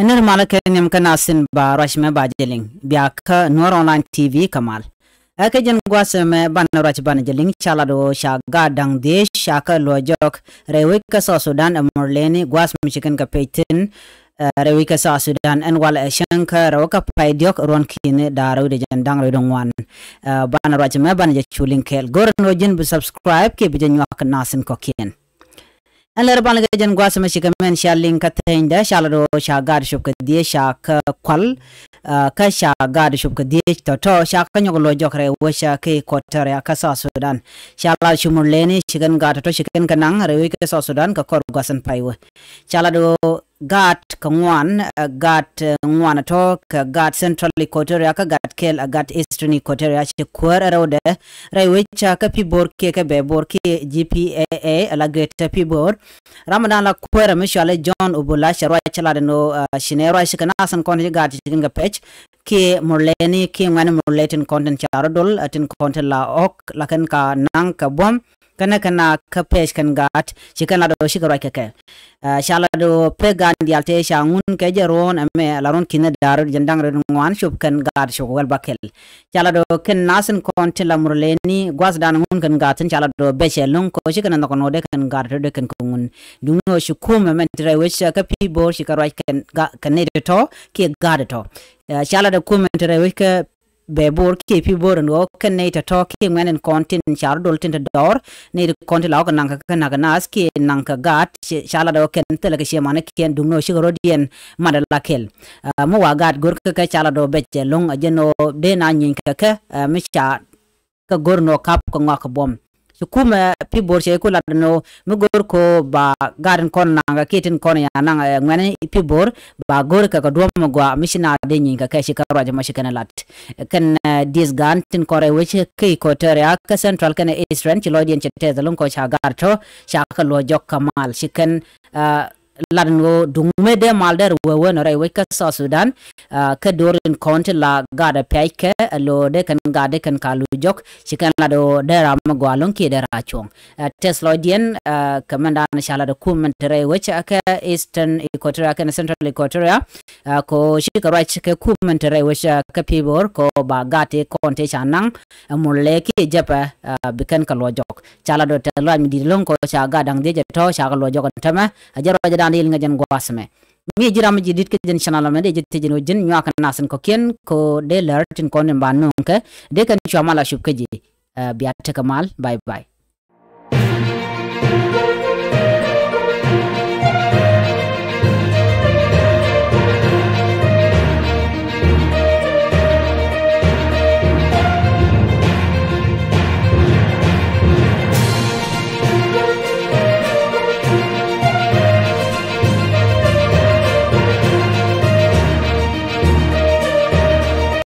Ener malaka nyam kana sin ba rashme ba jeling biya ka Noor Online TV kamal aka jen gwasme ban rach ban jeling chala do sha gadang de shaka lojok rewe ka Sudan amorleni gwasme chicken ka peitin rewe ka Sudan en wala shanka rawka paidiok ron kine daro de jandang ro dongwan ban rach me ban je chuling kel gor no jen bu subscribe ke bi jen yak nasin ko kien Alar ban ga jen gwasa ma shika men sha link ka tenda sha lo sha gar shup ka die sha ka kwal ka sha gar shup ka die to sha ka nyog lo jokre wo sha ke kotare ka Sudan sha la shumur leni shikan ga to shikan kanang rewi ka Sudan ka kor gwasan paiwa sha la do gat ka ngwan to ka gat central equatoria ka gat kel gat eastern equatoria che kwar rode rewi cha ka pibor ke ka be bor ke GPAA ala greater pibor Ramadan la kwera mishale John Ubula sharwa chala no shinero shikana san content gat chicken ga page ke morleni ke ngwan morletin content charodol atin content la ok lakan ka nang ka bom kana ka page kan gat chicken la do shikara ke shala do pegan dialte shangun ke jeron ame laron kina dar jandang red ngwan shop kan gat shok wal bakel shala do ken nasan content la morleni gwas dan ngun kan gatin shala do bechelung ko shikana no kono de kan gat de kan kungun dungo shukum men tre wish ka pibo shikara kan ne to ke gat to shala do comment re wish ka bebor ke pibor no kan ne to ke ngwan content char dol tin dor ne content la kan ka nas ke nang ka gat shala do ken tele ke shemane ken dungo shigoro dien madala kel mo wa gat gor ka shala do bechelung ajeno de na nyin ka mi cha ka gorno kap ko ngak bom sukuma pibor che ko ladno mu gor ko ba garan kon nanga kitin kon ya nanga ngane pibor ba gor ka do mo gwa mishina de nyin ka shi ka raja mashikana lat kan dis gan tin kore weche kai ko tere ka central kan eastern chi lodien che te zalun ko cha garto sha ka lo jok kamal shikan ladno dungme de malder wewe no rewe ka Sudan ka dorin konti la gada paike lo de kan gade kan kalu jok chikan la do de ram gwalon ki de rachong teslodien kamanda na shala de kumentere which ka eastern equatoria kan central equatoria ko shika right ka kumentere which ka pibor ko ba gate konti chanang mulle ki japa bikan ka lo jok chala do telo mi di long ko cha gadang de to cha lo jok tama ajaro il ngajan gwasme mi jiram jidit ke jen channel me de jette jen jen nyaka nasan ko ken ko de ler tin kon ban nonke de kan chamala shub ke ji biat kamal bye bye